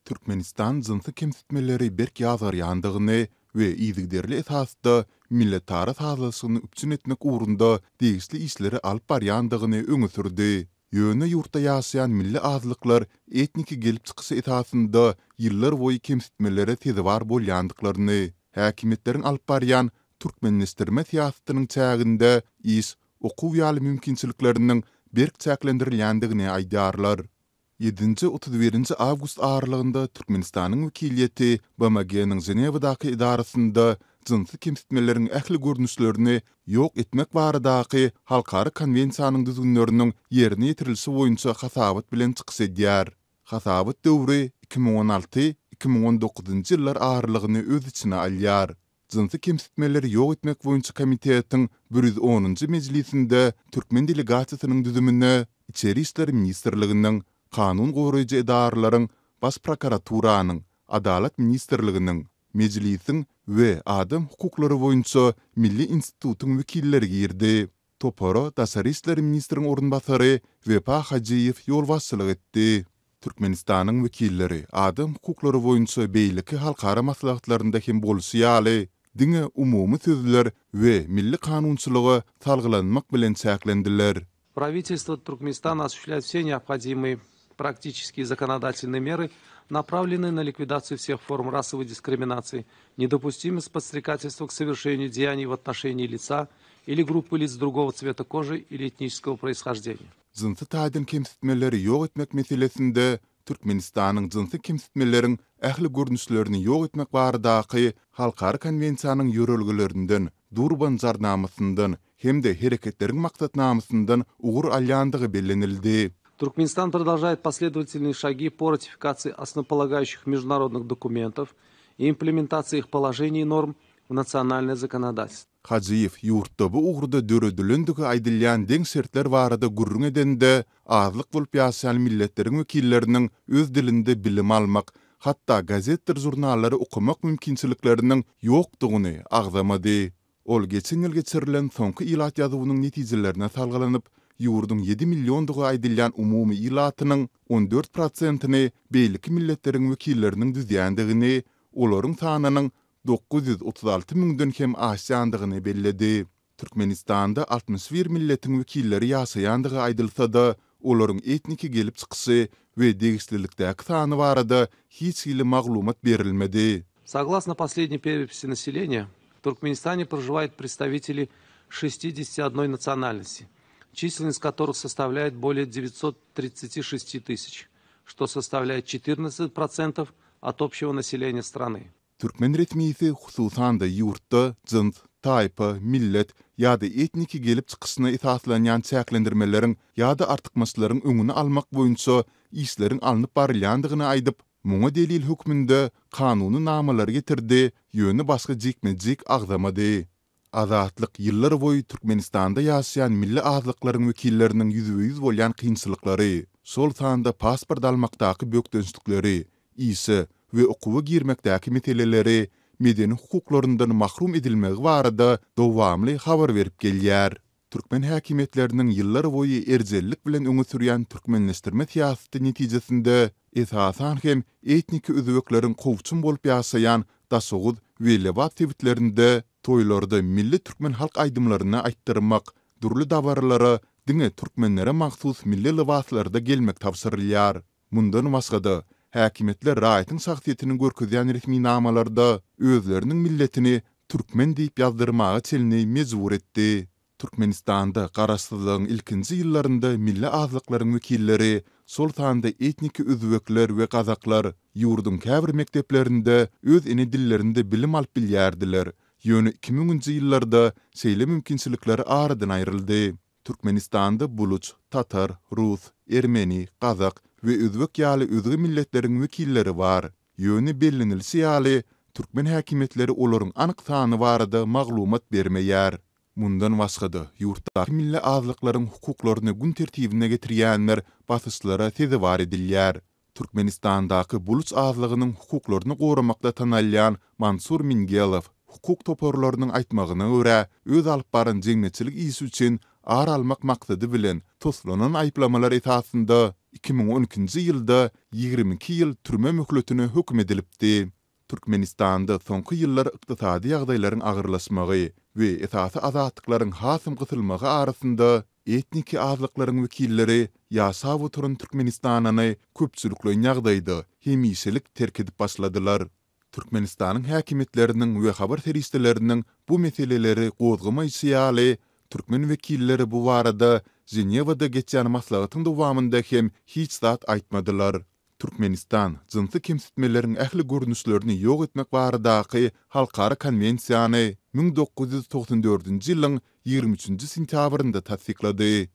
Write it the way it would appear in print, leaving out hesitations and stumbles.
Türkmenistan zınsy kemsitmeleri berk ýazar ýandygyny we ýygyderli esasda milletara sazlasyny üpçün etmek uğrunda degisli işleri alyp barýandygyny öňe sürdi. Ýöne ýurtda ýaşaýan milli azlyklar etniki gelip çykysy esasında ýyllar boýy kemsitmelere tezibar bolýandyklaryny, häkimetleriň alyp barýan türkmenleşdirme siýasatynyň çäginde iş okuw ýaly mümkinçilikleriniň berk çäklendirilýändigini aýdarlar. 7-31 avgust aralygynda Türkmenistanyň wekiliýeti BMG-niň Ženewadaky idarasynda jynsy kemsitmeleriň ähli görnüşlerini ýok etmek baradaky halkary konwensiýanyň düzgünleriniň ýerine ýetirilişi boýunça hasabat bilen çykys edýär. Hasabat döwri 2016-2019 ýyllar aralygyny öz içine alýar. Jynsy kemsitmeleri ýok etmek boýunça komitetiň 110-njy mejlisinde türkmen delegasiýasynyň düzümine İçeri işler ministrliginiň, kanun goraýjy edaralaryň, bas prokuraturanyň, adalet ministrliginiň, mejlisiň we adam hukuklary boýunça Milli Institutyň wekilleri girdi. Topara Daşary işler ministriniň orunbasary Wepa Hajiýew ýol başçylyk etdi. Türkmenistanyň wekilleri adam hukuklary boýunça beýleki halkara maslahatlarynda hem bolýaly, diňe umumy sözler we milli kanunçylygy talgylanmak bilen çäklendiler. Правительство Туркменистана осуществляет все необходимые практические законодательные меры, направленные на ликвидацию всех форм расовой дискриминации, недопустимость подстрекательства к совершению деяний в отношении лица или группы лиц другого цвета кожи или этнического происхождения. Jynsy taýdan kemsitmeleri ýok etmek meselesinde Türkmenistanyň jynsy kemsitmeleriň ähli görnüşlerini ýok etmek baradaky halkary konwensiýanyň ýörelgelerinden, Durban jarnamasyndan hem-de hereketleriň maksatnamysyndan ugur alýandygy bellenildi. Туркменистан продолжает последовательные шаги по ратификации основополагающих международных документов и имплементации их положений и норм в национальное законодательство. Hajiýew ýurtda bu ugrda döredilendigi aýdylýan deň şertler barada gurrun edende azlyk bolup ýaşaýan milletleriň wekilleriniň öz dilinde bilim almak, hatda gazetler jurnallary okumak mümkinçilikleriniň ýokdugyny agzamady. Ol geçen ýyl geçirilen soňky ilat ýazywynyň netijelerine salgylanyp, ýurdun 7 milliondugy aýdylýan umumy ilatynyň 14%-ni beýleki milletleriň wekilleriniň düzýändigini, olaryň sanynyň 936 müňden hem aşýandygyny belledi. Türkmenistanda 61 milletin wekilleri ýaşaýandygy aýdylsa-da, olaryň etniki gelip çykysy we degislilikdäki sany barada hiç hili maglumat berilmedi. Согласно последней переписи населения, в Туркменистане проживают представители 61 национальности, численность которых составляет более 936 тысяч, что составляет 14% от общего населения страны. Türkmen resmisi hususan da ýurtda jyns, taýpa, millet ýa-da etniki gelip çykysyna esaslanýan çäklendirmeleriň ýa-da artykmaçlaryň öňüni almak boýunça işleriň alınıp barylýandygyny aýdyp, muňa delil hukmynda kanuny namalary getirdi, ýöne başga jikmejik agzamady. Azatlyk ýyllar boýy Türkmenistanda ýaşaýan milli azlyklaryň wekilleriniň ýüzüýüz bolýan kynçylyklary, şol sanda pasport almakdaky bökdenslikleri, ise we okuwa girmekdäki meseleleri, medeni hukuklaryndan mahrum edilmegi barada dowamly habar berip gelýär. Türkmen häkimetläriniň ýyllar boýy erjellik bilen öňe sürýän türkmenleşdirme siýasaty netijesinde esasan hem etniki özbekleriň kowçun bolup ýaşaýan Daşoğuz we Lebat tebitlerinde toýlarda milli türkmen halk aýdymlaryny aýtdyrmak, durly dabarlara diňe türkmenlere mahsus milli libaslarda gelmek tapşyrylýar. Mundan başga häkimetler raýatyň şahsiýetini görkezýän resmi namalarda özleriniň milletini türkmen diýip ýazdyrmagy çelini mejbur etdi. Türkmenistanda garaşsyzlygyň ilkinji ýyllarynda milli azlyklaryň wekilleri, sol sanda etniki özbekler we gazaklar ýurdun käbir mekteplerinde öz ene dillerinde bilim alyp bilýärdiler. Ýöne 2000-nji ýyllarda şeýle mümkinçilikleri aradan aýryldy. Türkmenistanda buluç, tatar, rus, ermeni, gazak we özbek ýaly özge milletleriň wekilleri bar. Ýöne bellenilse ýaly türkmen häkimetleri olaryň anyk sany barada maglumat bermeýär. Mundan başga ýurtdaky milli azlyklaryň hukuklaryny gün tertibine getirýänler basışlara tezibar edilýär. Türkmenistandaky buluç azlygynyň hukuklaryny goramakda tanalýan Mansur Mingelow hukuk toporlarynyň aýtmagyna görä, öz alyp baran jeňnetçilik işi üçin ar almak maksady bilen toslanan aýplamalar esasında 2012-nji ýylda 22 ýyl türme möhletine hökm edilipdi. Türkmenistanda soňky ýyllar ykdysady ýagdaýlaryň agyrlaşmagy we esasy azatlyklaryň hasym gysylmagy arasynda etniki azlyklaryň wekilleri ýaşap oturan Türkmenistanyny köpçülikli ýagdaýda hemişelik terk edip başladylar. Türkmenistanyň häkimetleriniň we habar seriýetleriniň bu meseleleri gozgamaýy ýaly türkmen wekilleri bu barada Cenevada geçen maslahatyň dowamında hem hiç zat aýtmadylar. Türkmenistan jynsy kemsitmeleriň ähli görnüşlerini ýok etmek baradaky halkara konvensiýany 1994-nji ýylyň 23-nji sentýabrynda tasdiklady.